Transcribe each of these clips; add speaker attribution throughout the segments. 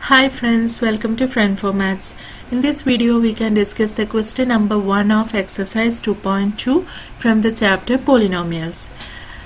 Speaker 1: Hi friends, welcome to Friend for Maths. In this video we can discuss the question number 1 of exercise 2.2 from the chapter Polynomials.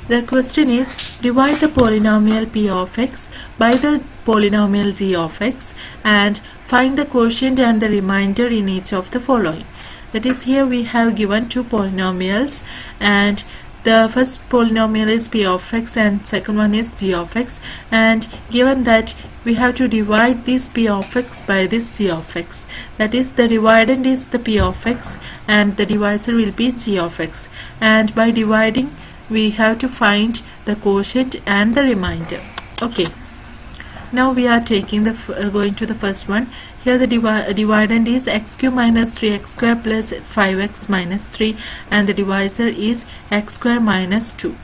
Speaker 1: The question is, divide the polynomial p of x by the polynomial g of x and find the quotient and the remainder in each of the following. That is, here we have given two polynomials, and the first polynomial is p of x and second one is g of x, and given that we have to divide this p of x by this g of x. That is, the dividend is the p of x and the divisor will be g of x, and by dividing we have to find the quotient and the remainder. Okay, now we are taking the going to the first one. Here the dividend is x cube minus 3x square plus 5x minus 3, and the divisor is x square minus 2.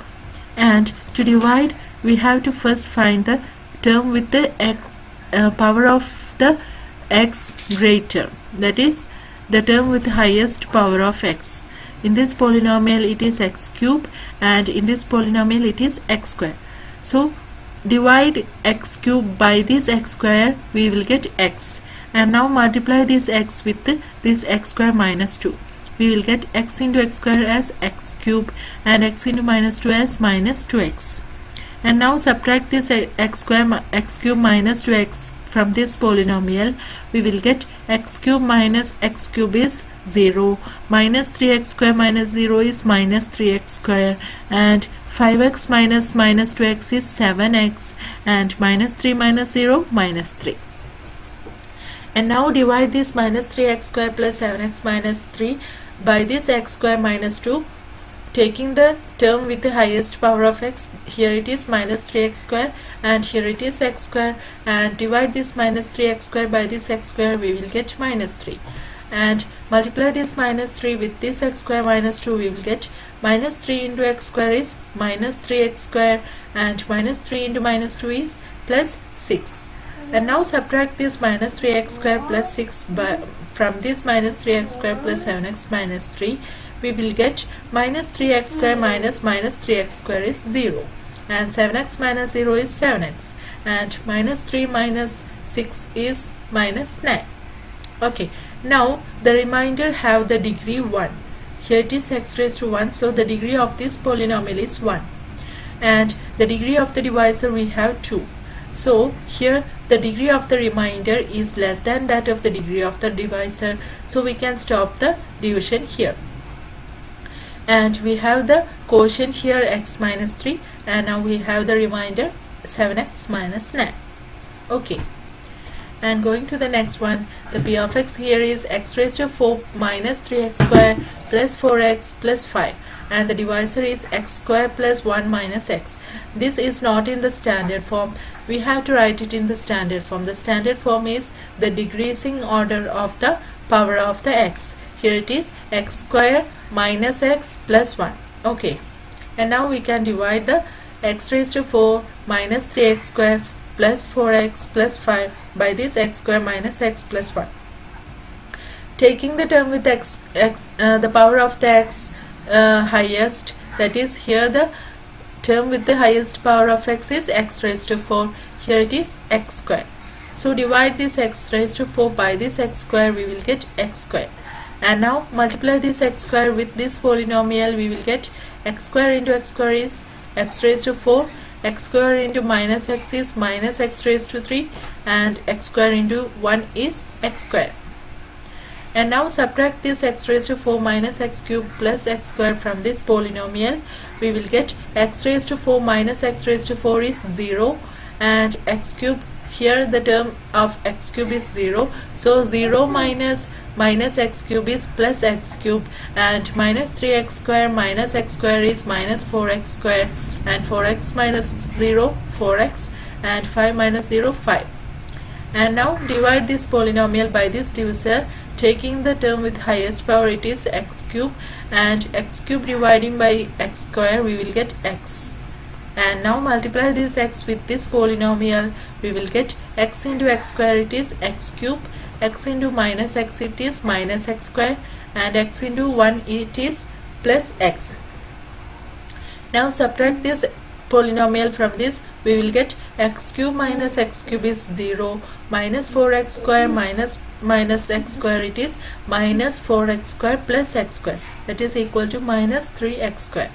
Speaker 1: And to divide we have to first find the term with the power of the x greater, that is the term with the highest power of x. In this polynomial it is x cube, and in this polynomial it is x square. So divide x cube by this x square, we will get x, and now multiply this x with this x square minus 2. We will get x into x square as x cube and x into minus 2 as minus 2x. And now subtract this x cube minus 2x from this polynomial. We will get x cube minus x cube is 0, minus 3x square minus 0 is minus 3x square, and 5x minus minus 2x is 7x, and minus 3 minus 0 minus 3. And now divide this minus 3x square plus 7x minus 3 by this x square minus 2, taking the term with the highest power of x. Here it is minus 3x square and here it is x square, and divide this minus 3x square by this x square, we will get minus 3, and multiply this minus 3 with this x square minus 2, we will get minus 3 into x square is minus 3x square, and minus 3 into minus 2 is plus 6. And now subtract this minus 3x square plus 6 from this minus 3x square plus 7x minus 3. We will get minus 3x square minus minus 3x square is 0, and 7x minus 0 is 7x, and minus 3 minus 6 is minus 9. Okay, now the remainder have the degree 1. Here it is x raised to 1, so the degree of this polynomial is 1, and the degree of the divisor we have 2. So here the degree of the remainder is less than that of the degree of the divisor, so we can stop the division here. And we have the quotient here x minus 3, and now we have the remainder 7x minus 9. Okay, and going to the next one, the p of x here is x raised to 4 minus 3x square plus 4x plus 5, and the divisor is x square plus 1 minus x. This is not in the standard form. We have to write it in the standard form. The standard form is the decreasing order of the power of the x. Here it is x square minus x plus 1. Okay, and now we can divide the x raised to 4 minus 3x square plus 4x plus 5 by this x square minus x plus 1. Taking the term with the power of the x highest, that is, here the term with the highest power of x is x raised to 4. Here it is x square. So divide this x raised to 4 by this x square, we will get x square. And now multiply this x square with this polynomial, we will get x square into x square is x raised to 4, x square into minus x is minus x raised to 3, and x square into 1 is x square. And now subtract this x raised to 4 minus x cube plus x square from this polynomial. We will get x raised to 4 minus x raised to 4 is 0, and x cube, here the term of x cube is 0, so 0 minus minus x cube is plus x cube, and minus 3x square minus x square is minus 4x square, and 4x minus 0 4x, and 5 minus 0 5. And now divide this polynomial by this divisor, taking the term with highest power, it is x cube, and x cube dividing by x square, we will get x. And now multiply this x with this polynomial, we will get x into x square, it is x cube, x into minus x, it is minus x square, and x into 1, it is plus x. Now subtract this polynomial from this, we will get x cube minus x cube is 0, minus 4x square minus x square, it is minus 4x square plus x square, that is equal to minus 3x square,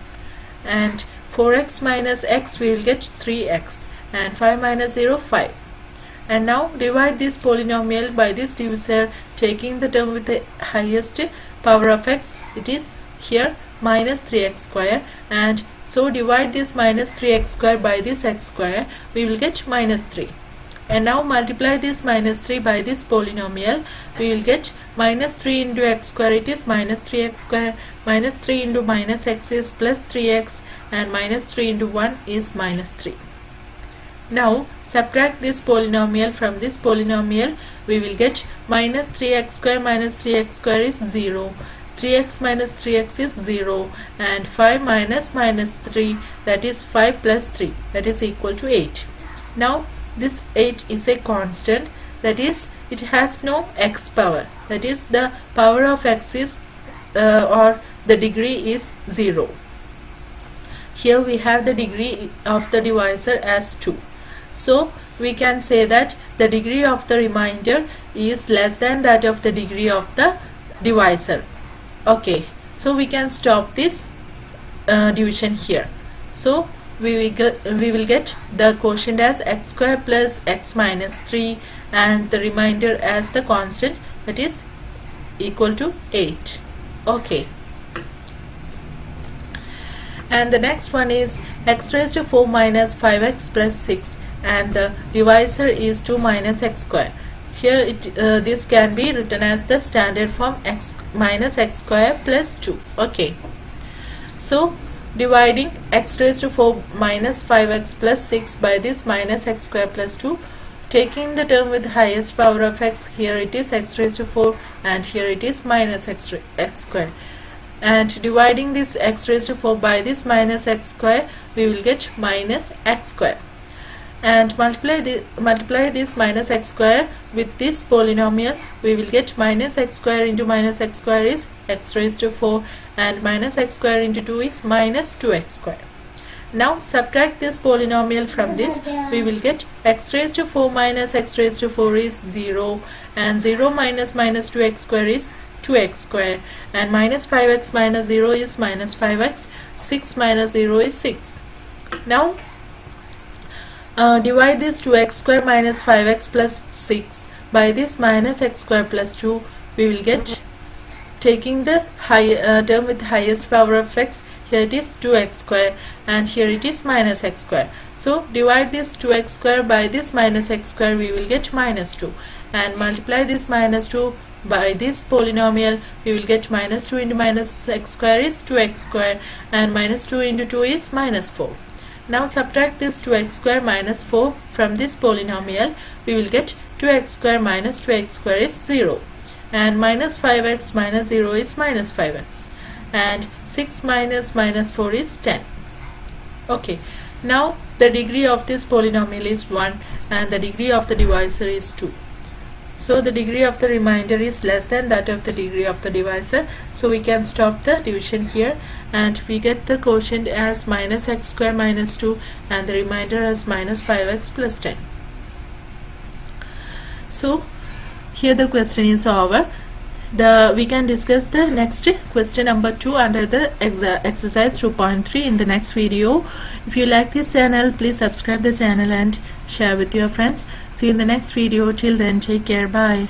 Speaker 1: and 4x minus x we will get 3x, and 5 minus 0 5. And now divide this polynomial by this divisor, taking the term with the highest power of x, it is here minus 3x square, and so divide this minus 3x square by this x square, we will get minus 3. And now multiply this minus 3 by this polynomial, we will get minus 3 into x square, it is minus 3x square, minus 3 into minus x is plus 3x, and minus 3 into 1 is minus 3. Now subtract this polynomial from this polynomial, we will get minus 3x square is 0, 3x minus 3x is 0, and 5 minus minus 3, that is 5 plus 3, that is equal to 8. Now this 8 is a constant, that is it has no x power, that is the power of x is or the degree is 0. Here we have the degree of the divisor as 2. So we can say that the degree of the remainder is less than that of the degree of the divisor. Okay, so we can stop this division here. So we will get the quotient as x square plus x minus 3, and the remainder as the constant, that is equal to 8. Okay, and the next one is x raised to 4 minus 5x plus 6, and the divisor is 2 minus x square. Here this can be written as the standard form, x minus x square plus 2. Okay, so dividing x raised to 4 minus 5x plus 6 by this minus x square plus 2, taking the term with highest power of x, here it is x raised to 4 and here it is minus x square, and dividing this x raised to 4 by this minus x square, we will get minus x square, and multiply this minus x square with this polynomial, we will get minus x square into minus x square is x raised to 4, and minus x square into 2 is minus 2x square. Now subtract this polynomial from this, we will get x raised to 4 minus x raised to 4 is 0, and 0 minus minus 2x square is 2x square, and minus 5x minus 0 is minus 5x, 6 minus 0 is 6. Now divide this 2x square minus 5x plus 6 by this minus x square plus 2, we will get, taking the term with highest power of x, here it is 2x square and here it is minus x square. So divide this 2x square by this minus x square, we will get minus 2, and multiply this minus 2 by this polynomial, we will get minus 2 into minus x square is 2x square, and minus 2 into 2 is minus 4. Now subtract this 2x square minus 4 from this polynomial, we will get 2x square minus 2x square is 0, and minus 5x minus 0 is minus 5x, and 6 minus minus 4 is 10. Okay, now the degree of this polynomial is 1 and the degree of the divisor is 2. So the degree of the remainder is less than that of the degree of the divisor, so we can stop the division here, and we get the quotient as minus x square minus 2 and the remainder as minus 5x plus 10. So here the question is over. We can discuss the next question number 2 under the exercise 2.3 in the next video. If you like this channel, please subscribe the channel and share with your friends. See you in the next video. Till then, take care. Bye.